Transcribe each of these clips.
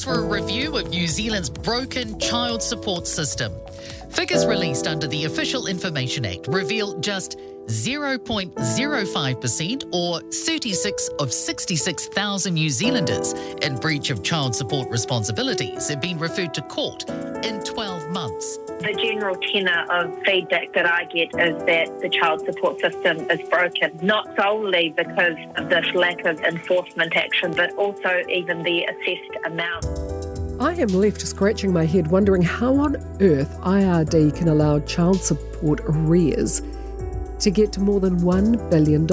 calls for a review of New Zealand's broken child support system. Figures released under the Official Information Act reveal just 0.05% or 36 of 66,000 New Zealanders in breach of child support responsibilities have been referred to court in 12 months. The general tenor of feedback that I get is that the child support system is broken, not solely because of this lack of enforcement action, but also even the assessed amount. I am left scratching my head wondering how on earth IRD can allow child support arrears to get to more than $1 billion.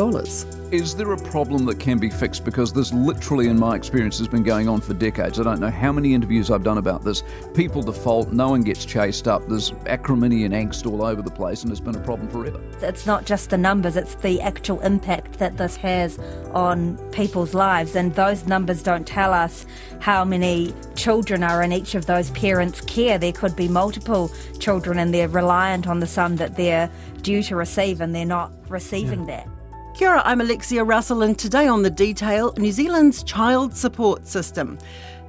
Is there a problem that can be fixed? Because this literally, in my experience, has been going on for decades. I don't know how many interviews I've done about this. People default, no one gets chased up. There's acrimony and angst all over the place, and it's been a problem forever. It's not just the numbers, it's the actual impact that this has on people's lives. And those numbers don't tell us how many children are in each of those parents' care. There could be multiple children and they're reliant on the sum that they're due to receive, and they're not receiving that. Kia ora, I'm Alexia Russell, and today on The Detail, New Zealand's child support system.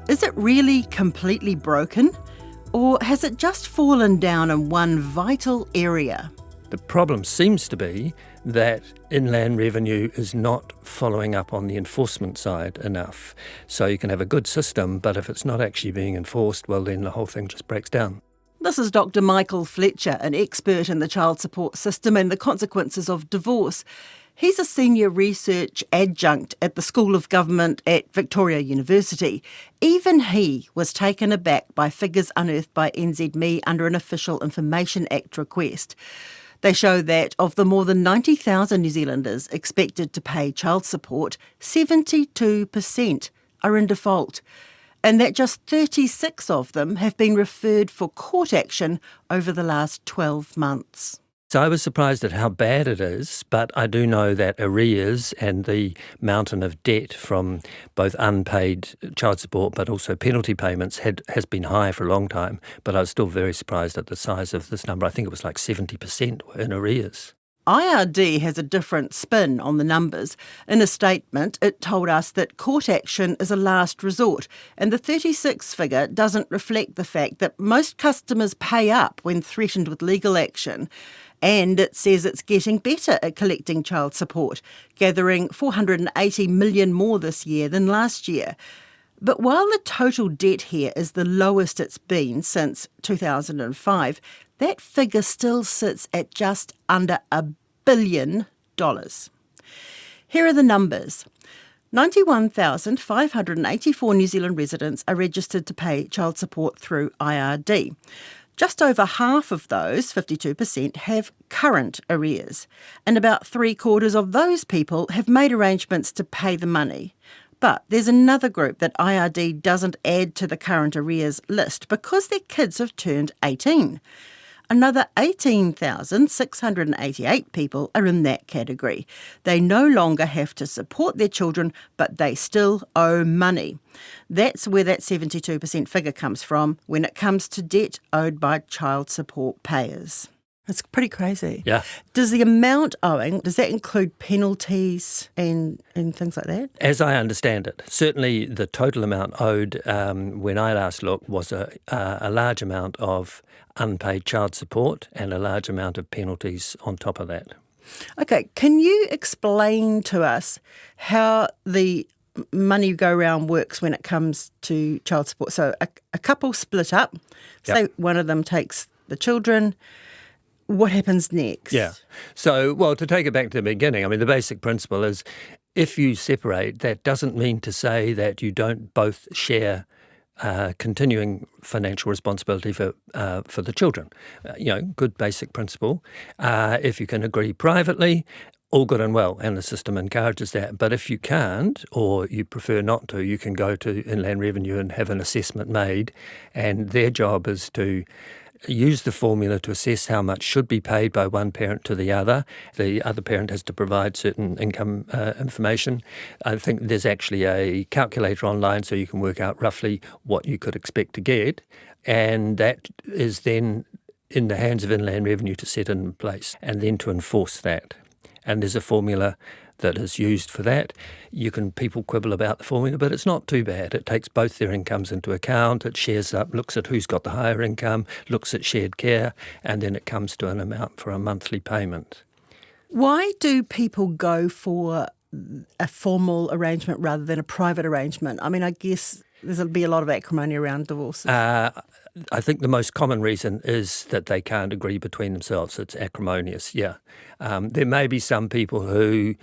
Is it really completely broken? Or has it just fallen down in one vital area? The problem seems to be that Inland Revenue is not following up on the enforcement side enough. So you can have a good system, but if it's not actually being enforced, well, then the whole thing just breaks down. This is Dr. Michael Fletcher, an expert in the child support system and the consequences of divorce. He's a senior research adjunct at the School of Government at Victoria University. Even he was taken aback by figures unearthed by NZME under an Official Information Act request. They show that of the more than 90,000 New Zealanders expected to pay child support, 72% are in default, and that just 36 of them have been referred for court action over the last 12 months. So I was surprised at how bad it is, but I do know that arrears and the mountain of debt from both unpaid child support but also penalty payments has been high for a long time. But I was still very surprised at the size of this number. I think it was like 70% were in arrears. IRD has a different spin on the numbers. In a statement, it told us that court action is a last resort, and the 36 figure doesn't reflect the fact that most customers pay up when threatened with legal action. And it says it's getting better at collecting child support, gathering $480 million more this year than last year. But while the total debt here is the lowest it's been since 2005, that figure still sits at just under $1 billion. Here are the numbers. 91,584 New Zealand residents are registered to pay child support through IRD. Just over half of those, 52%, have current arrears, and about 3/4 of those people have made arrangements to pay the money. But there's another group that IRD doesn't add to the current arrears list because their kids have turned 18. Another 18,688 people are in that category. They no longer have to support their children, but they still owe money. That's where that 72% figure comes from when it comes to debt owed by child support payers. It's pretty crazy. Yeah. Does the amount owing, does that include penalties and things like that? As I understand it, certainly the total amount owed when I last looked was a large amount of unpaid child support and a large amount of penalties on top of that. Okay, can you explain to us how the money go round works when it comes to child support? So a couple split up, say one of them takes the children. What happens next? Yeah. So, well, to take it back to the beginning, I mean, the basic principle is if you separate, that doesn't mean to say that you don't both share continuing financial responsibility for the children. Good basic principle. If you can agree privately, all good and well, and the system encourages that. But if you can't, or you prefer not to, you can go to Inland Revenue and have an assessment made, and their job is to use the formula to assess how much should be paid by one parent to the other. The other parent has to provide certain income information. I think there's actually a calculator online so you can work out roughly what you could expect to get, and that is then in the hands of Inland Revenue to set in place and then to enforce that. And there's a formula that is used for that. People quibble about the formula, but it's not too bad. It takes both their incomes into account, it shares up, looks at who's got the higher income, looks at shared care, and then it comes to an amount for a monthly payment. Why do people go for a formal arrangement rather than a private arrangement? I mean, I guess there'll be a lot of acrimony around divorces. I think the most common reason is that they can't agree between themselves. It's acrimonious, yeah. There may be some people who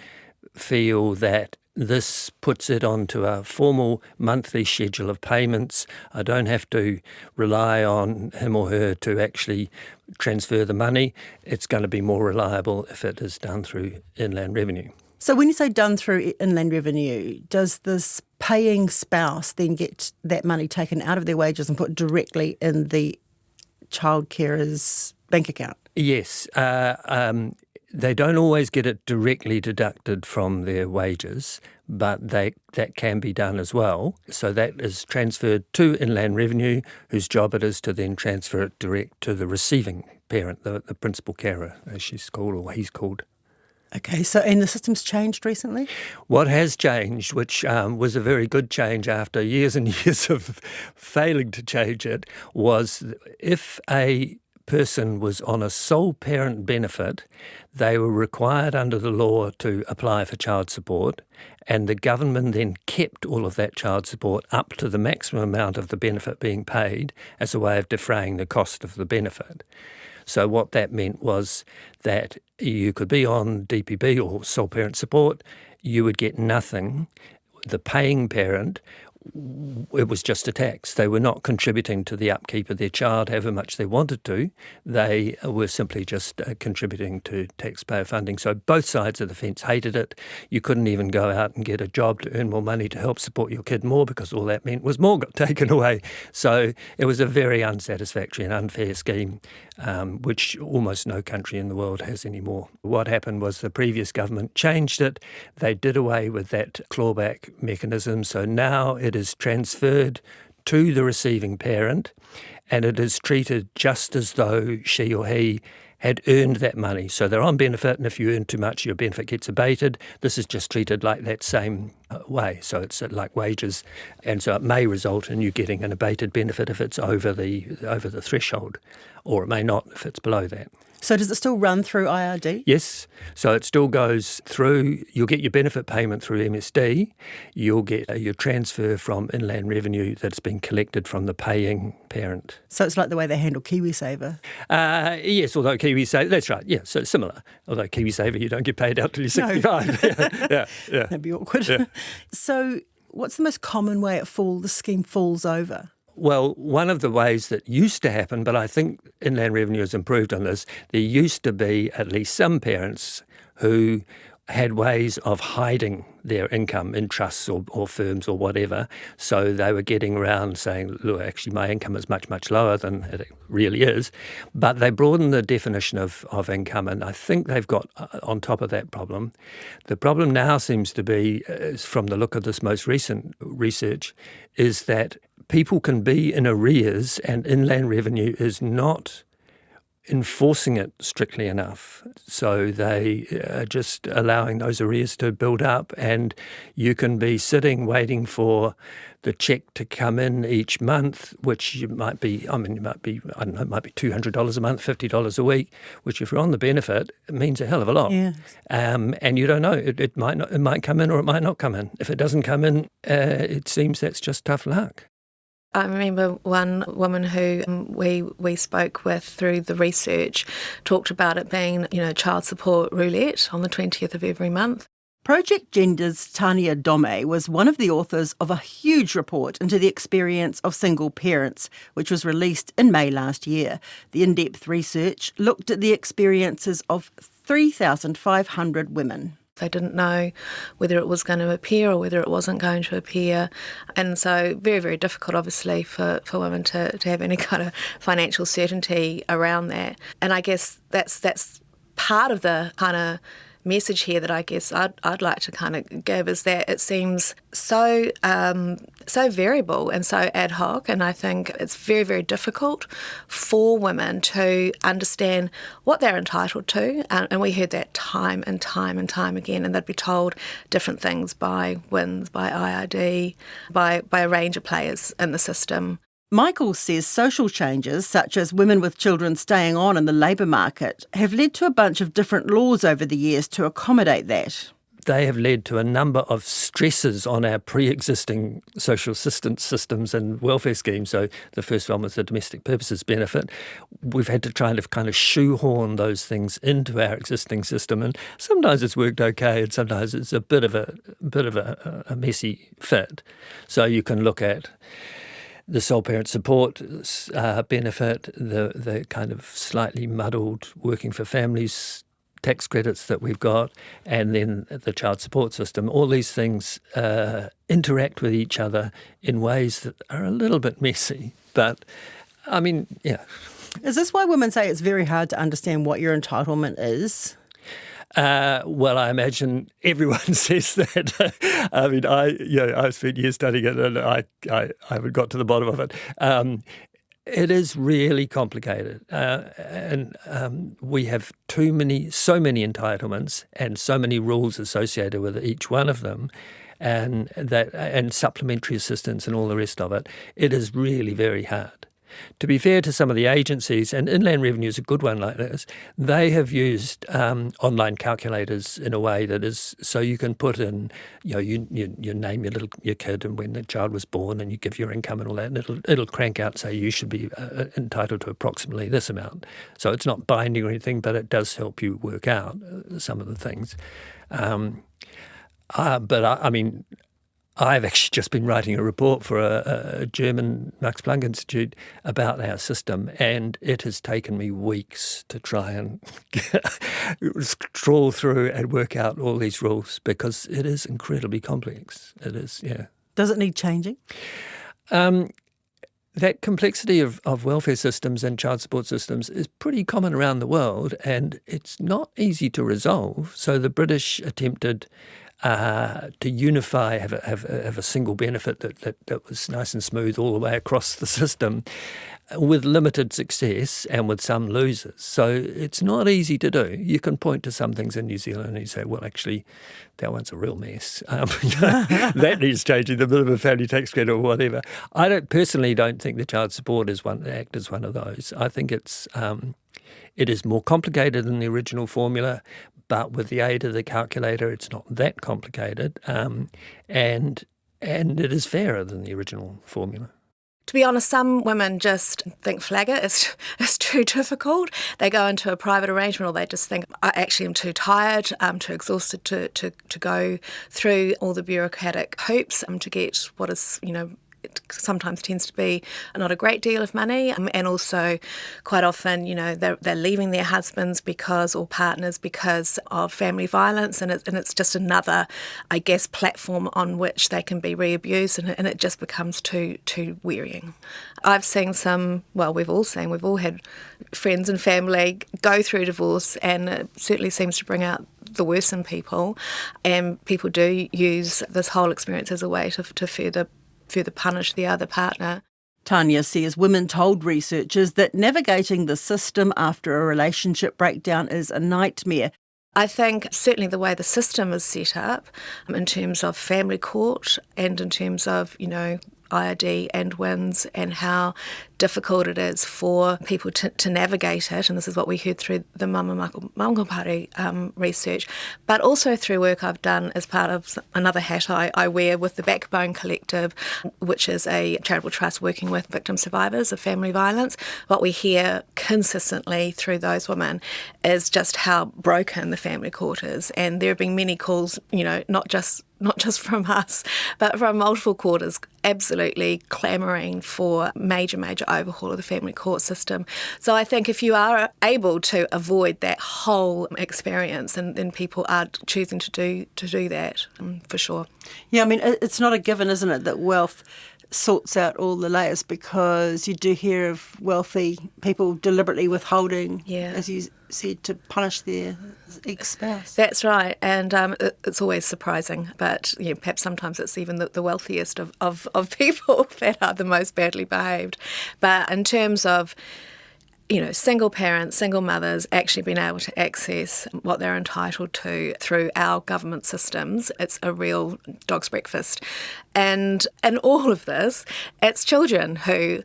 feel that this puts it onto a formal monthly schedule of payments. I don't have to rely on him or her to actually transfer the money. It's going to be more reliable if it is done through Inland Revenue. So when you say done through Inland Revenue, does this paying spouse then get that money taken out of their wages and put directly in the child carer's bank account? Yes. They don't always get it directly deducted from their wages, but that can be done as well. So that is transferred to Inland Revenue, whose job it is to then transfer it direct to the receiving parent, the principal carer, as she's called or he's called. Okay, so and the system's changed recently? What has changed, which was a very good change after years and years of failing to change it, was if a person was on a sole parent benefit, they were required under the law to apply for child support, and the government then kept all of that child support up to the maximum amount of the benefit being paid as a way of defraying the cost of the benefit. So what that meant was that you could be on DPB or sole parent support, you would get nothing. The paying parent, it was just a tax. They were not contributing to the upkeep of their child however much they wanted to. They were simply just contributing to taxpayer funding. So both sides of the fence hated it. You couldn't even go out and get a job to earn more money to help support your kid more because all that meant was more got taken away. So it was a very unsatisfactory and unfair scheme, which almost no country in the world has anymore. What happened was the previous government changed it. They did away with that clawback mechanism. So now it is transferred to the receiving parent and it is treated just as though she or he had earned that money. So they're on benefit, and if you earn too much, your benefit gets abated. This is just treated like that same way. So it's like wages, and so it may result in you getting an abated benefit if it's over the threshold, or it may not if it's below that. So does it still run through IRD? Yes. So it still goes through, you'll get your benefit payment through MSD, you'll get your transfer from Inland Revenue that's been collected from the paying parent. So it's like the way they handle KiwiSaver? Yes, although KiwiSaver, that's right, yeah, so it's similar. Although KiwiSaver, you don't get paid out till you're 65. No. yeah. That'd be awkward. Yeah. So what's the most common way the scheme falls over? Well, one of the ways that used to happen, but I think Inland Revenue has improved on this, there used to be at least some parents who had ways of hiding their income in trusts or firms or whatever. So they were getting around saying, look, actually my income is much, much lower than it really is. But they broadened the definition of income, and I think they've got on top of that problem. The problem now seems to be, from the look of this most recent research, is that people can be in arrears and Inland Revenue is not enforcing it strictly enough. So they are just allowing those arrears to build up, and you can be sitting waiting for the cheque to come in each month, which might be $200 a month, $50 a week, which if you're on the benefit, it means a hell of a lot. Yes. And you don't know, it might come in or it might not come in. If it doesn't come in, it seems that's just tough luck. I remember one woman who we spoke with through the research talked about it being, child support roulette on the 20th of every month. Project Gender's Tania Dome was one of the authors of a huge report into the experience of single parents, which was released in May last year. The in-depth research looked at the experiences of 3,500 women. They didn't know whether it was going to appear or whether it wasn't going to appear. And so very, very difficult, obviously, for women to have any kind of financial certainty around that. And I guess that's part of the kind of message here that I guess I'd like to kind of give is that it seems so variable and so ad hoc, and I think it's very, very difficult for women to understand what they're entitled to, and we heard that time and time and time again, and they'd be told different things by WINS, by IRD, by a range of players in the system. Michael says social changes, such as women with children staying on in the labour market, have led to a bunch of different laws over the years to accommodate that. They have led to a number of stresses on our pre-existing social assistance systems and welfare schemes. So the first one was the domestic purposes benefit. We've had to try and kind of shoehorn those things into our existing system, and sometimes it's worked okay, and sometimes it's a bit of a messy fit. So you can look at the sole parent support benefit, the kind of slightly muddled working for families tax credits that we've got, and then the child support system. All these things interact with each other in ways that are a little bit messy. But, I mean, yeah. Is this why women say it's very hard to understand what your entitlement is? Well, I imagine everyone says that. I mean, I spent years studying it, and I haven't got to the bottom of it. It is really complicated, and we have so many entitlements and so many rules associated with each one of them, and supplementary assistance and all the rest of it. It is really very hard. To be fair to some of the agencies, and Inland Revenue is a good one like this, they have used online calculators in a way that is so you can put in, you name your kid and when the child was born, and you give your income and all that, and it'll crank out, say you should be entitled to approximately this amount. So it's not binding or anything, but it does help you work out some of the things. I mean, I've actually just been writing a report for a German Max Planck Institute about our system, and it has taken me weeks to try and trawl through and work out all these rules because it is incredibly complex. It is, yeah. Does it need changing? That complexity of welfare systems and child support systems is pretty common around the world, and it's not easy to resolve. So the British attempted to unify, have a single benefit that was nice and smooth all the way across the system, with limited success and with some losers. So it's not easy to do. You can point to some things in New Zealand and you say, well, actually, that one's a real mess. That needs changing, the minimum family tax credit or whatever. I personally don't think the child support act is one of those. I think it is more complicated than the original formula, but with the aid of the calculator, it's not that complicated, and it is fairer than the original formula. To be honest, some women just think flagger is too difficult. They go into a private arrangement, or they just think, I actually am too tired, I'm too exhausted to go through all the bureaucratic hoops to get what is, it sometimes tends to be not a great deal of money, and also quite often, they're leaving their husbands or partners because of family violence, and it's just another, I guess, platform on which they can be re-abused, and it just becomes too wearying. I've seen we've all had friends and family go through divorce, and it certainly seems to bring out the worst in people, and people do use this whole experience as a way to further punish the other partner. Tanya says women told researchers that navigating the system after a relationship breakdown is a nightmare. I think certainly the way the system is set up in terms of family court and in terms of, IRD and WINS, and how difficult it is for people to navigate it, and this is what we heard through the Mama Maungapari research, but also through work I've done as part of another hat I wear with the Backbone Collective, which is a charitable trust working with victim survivors of family violence. What we hear consistently through those women is just how broken the family court is, and there have been many calls, not just from us, but from multiple quarters, absolutely clamouring for major overhaul of the family court system. So I think if you are able to avoid that whole experience, then people are choosing to do that, for sure. Yeah, I mean, it's not a given, isn't it, that wealth sorts out all the layers, because you do hear of wealthy people deliberately withholding, as you said, to punish their ex-spouse. That's right, and it's always surprising, but perhaps sometimes it's even the wealthiest of people that are the most badly behaved. But in terms of single parents, single mothers actually being able to access what they're entitled to through our government systems, it's a real dog's breakfast. And in all of this, it's children who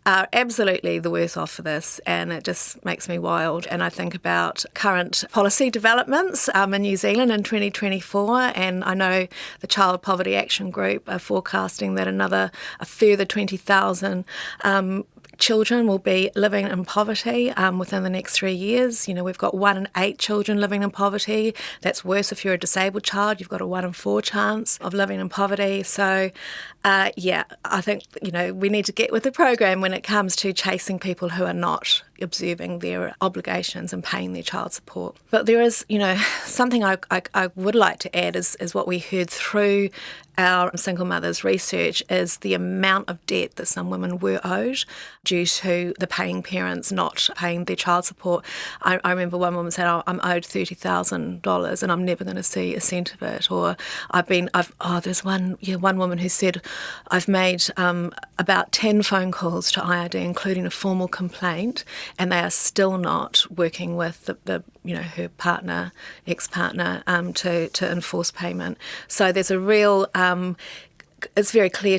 are absolutely the worst off for this, and it just makes me wild. And I think about current policy developments in New Zealand in 2024, and I know the Child Poverty Action Group are forecasting that a further 20,000 children will be living in poverty within the next 3 years. We've got 1 in 8 children living in poverty. That's worse if you're a disabled child. You've got a 1 in 4 chance of living in poverty. So, I think, we need to get with the program when it comes to chasing people who are not observing their obligations and paying their child support. But there is, something I would like to add is what we heard through our single mothers research is the amount of debt that some women were owed due to the paying parents not paying their child support. I remember one woman said, I'm owed $30,000 and I'm never going to see a cent of it. Or there's one woman who said, I've made about 10 phone calls to IRD, including a formal complaint, and they are still not working with her partner, ex-partner, to enforce payment. So there's a real it's very clear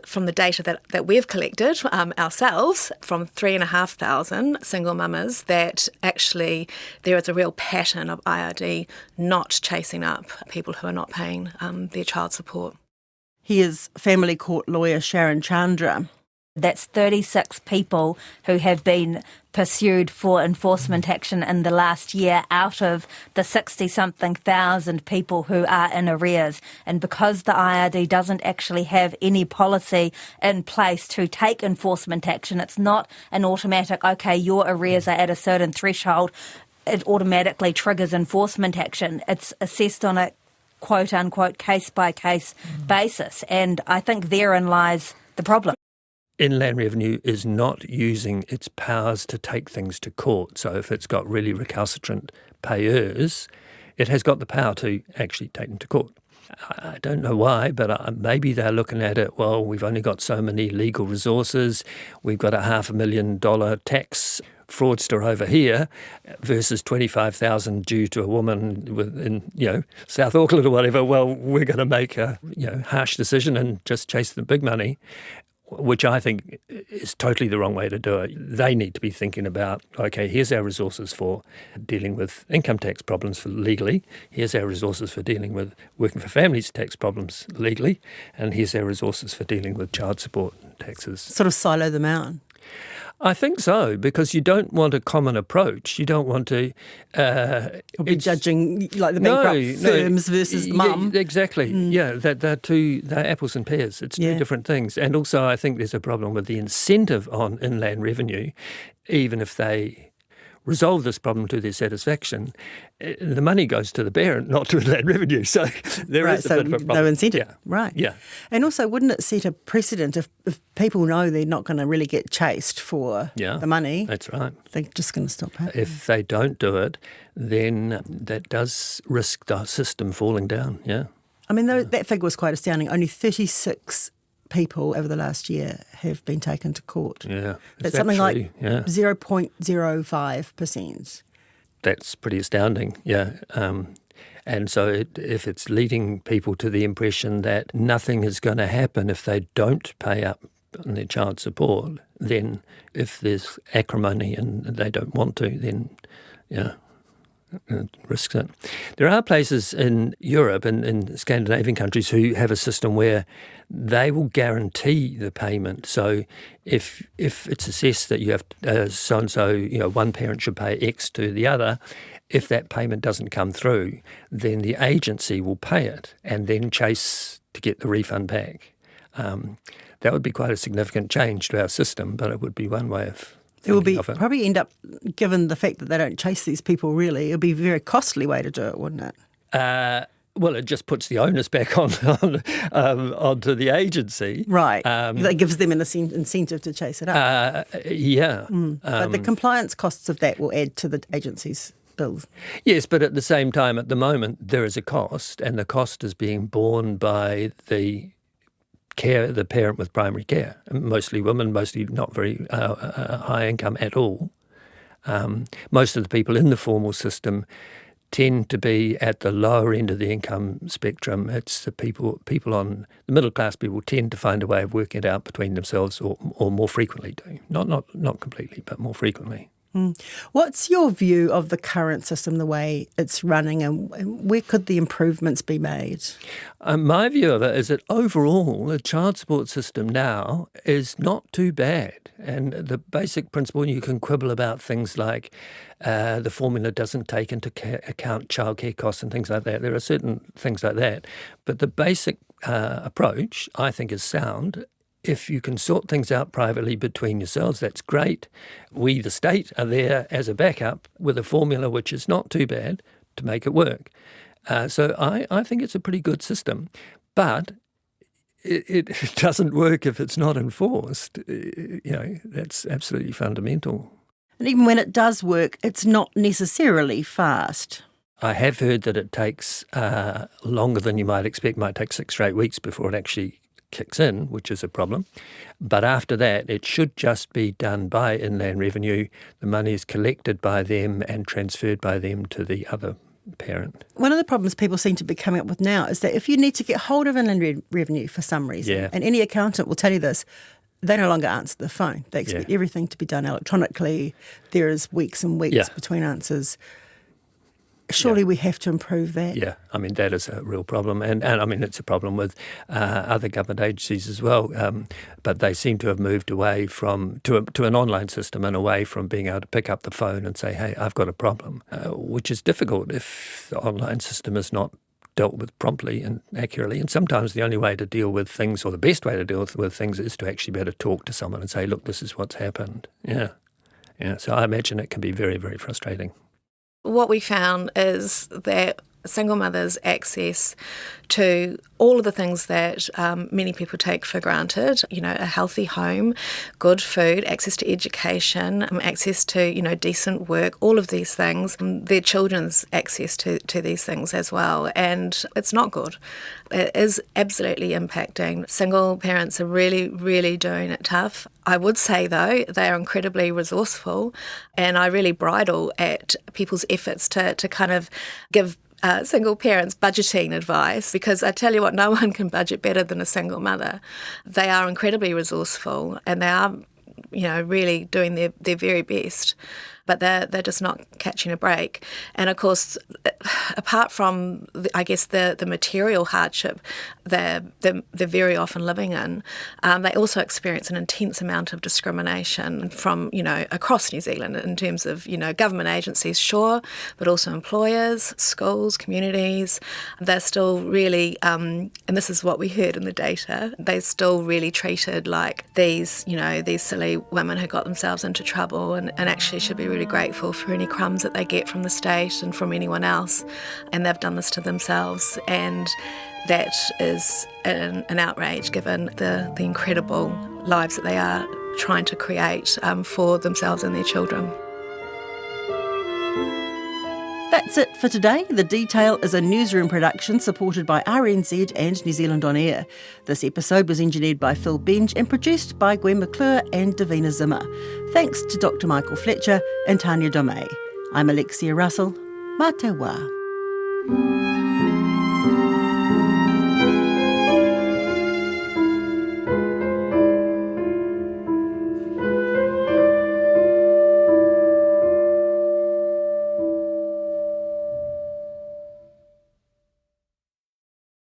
from the data that we've collected ourselves from 3,500 single mamas that actually there is a real pattern of IRD not chasing up people who are not paying their child support. Here's family court lawyer Sharon Chandra. That's 36 people who have been pursued for enforcement action in the last year out of the 60-something thousand people who are in arrears. And because the IRD doesn't actually have any policy in place to take enforcement action, it's not an automatic, okay, your arrears are at a certain threshold, it automatically triggers enforcement action. It's assessed on a quote-unquote case-by-case basis. And I think therein lies the problem. Inland Revenue is not using its powers to take things to court. So if it's got really recalcitrant payers, it has got the power to actually take them to court. I don't know why, but maybe they're looking at it, well, we've only got so many legal resources, we've got a $500,000 tax fraudster over here versus 25,000 due to a woman in South Auckland or whatever. Well, we're going to make a harsh decision and just chase the big money, which I think is totally the wrong way to do it. They need to be thinking about, okay, here's our resources for dealing with income tax problems legally, here's our resources for dealing with working for families tax problems legally, and here's our resources for dealing with child support taxes. Sort of silo them out. I think so, because you don't want a common approach. You don't want to be judging like the bankrupt firms versus mum. Yeah, exactly. Yeah, they're apples and pears. It's two different things. And also I think there's a problem with the incentive on Inland Revenue, even if they resolve this problem to their satisfaction, the money goes to the parent, not to Inland Revenue. So there is a bit of a problem. No incentive. Yeah. Right. Yeah. And also, wouldn't it set a precedent if people know they're not going to really get chased for the money? That's right. They're just going to stop paying. If they don't do it, then that does risk the system falling down, yeah. I mean, that figure was quite astounding. Only 36 people over the last year have been taken to court. Yeah. That's something like 0.05%. That's pretty astounding, yeah. And so if it's leading people to the impression that nothing is going to happen if they don't pay up on their child support, then if there's acrimony and they don't want to, then, it risks it. There are places in Europe and in Scandinavian countries who have a system where they will guarantee the payment. So if it's assessed that you have so-and-so, one parent should pay X to the other, if that payment doesn't come through, then the agency will pay it and then chase to get the refund back. That would be quite a significant change to our system, but it would be one way of it will be probably end up, given the fact that they don't chase these people really, it would be a very costly way to do it, wouldn't it? Well, it just puts the onus back onto the agency. Right. That gives them an incentive to chase it up. But the compliance costs of that will add to the agency's bills. Yes, but at the same time, at the moment, there is a cost, and the cost is being borne by the parent with primary care, mostly women, mostly not very high income at all. Most of the people in the formal system tend to be at the lower end of the income spectrum. It's the people on the middle class people tend to find a way of working it out between themselves, or more frequently do. Not completely, but more frequently. What's your view of the current system, the way it's running, and where could the improvements be made? My view of it is that overall the child support system now is not too bad. And the basic principle, you can quibble about things like the formula doesn't take into account childcare costs and things like that. There are certain things like that. But the basic approach, I think, is sound. If you can sort things out privately between yourselves, that's great. We, the state, are there as a backup with a formula which is not too bad to make it work. So I think it's a pretty good system. But it doesn't work if it's not enforced. That's absolutely fundamental. And even when it does work, it's not necessarily fast. I have heard that it takes longer than you might expect. It might take 6 or 8 weeks before it actually kicks in, which is a problem. But after that, it should just be done by Inland Revenue. The money is collected by them and transferred by them to the other parent. One of the problems people seem to be coming up with now is that if you need to get hold of Inland Revenue for some reason, and any accountant will tell you this, they no longer answer the phone. They expect everything to be done electronically. There is weeks and weeks between answers. Surely we have to improve that. Yeah, I mean, that is a real problem. And I mean, it's a problem with other government agencies as well. But they seem to have moved away to an online system and away from being able to pick up the phone and say, hey, I've got a problem, which is difficult if the online system is not dealt with promptly and accurately. And sometimes the only way to deal with things, or the best way to deal with things, is to actually be able to talk to someone and say, look, this is what's happened. Yeah. So I imagine it can be very, very frustrating. What we found is that single mothers' access to all of the things that many people take for granted, a healthy home, good food, access to education, access to, decent work, all of these things, their children's access to these things as well. And it's not good. It is absolutely impacting. Single parents are really, really doing it tough. I would say, though, they are incredibly resourceful, and I really bridle at people's efforts to kind of give single parents budgeting advice, because I tell you what, no one can budget better than a single mother. They are incredibly resourceful, and they are, really doing their very best. But they're just not catching a break. And of course, apart from, the material hardship they're very often living in, they also experience an intense amount of discrimination from, across New Zealand in terms of, government agencies, sure, but also employers, schools, communities. They're still really, and this is what we heard in the data, they're still really treated like these silly women who got themselves into trouble and actually should be really grateful for any crumbs that they get from the state and from anyone else, and they've done this to themselves, and that is an outrage given the incredible lives that they are trying to create for themselves and their children. That's it for today. The Detail is a newsroom production supported by RNZ and New Zealand On Air. This episode was engineered by Phil Benge and produced by Gwen McClure and Davina Zimmer. Thanks to Dr Michael Fletcher and Tanya Domey. I'm Alexia Russell. Mā te wā.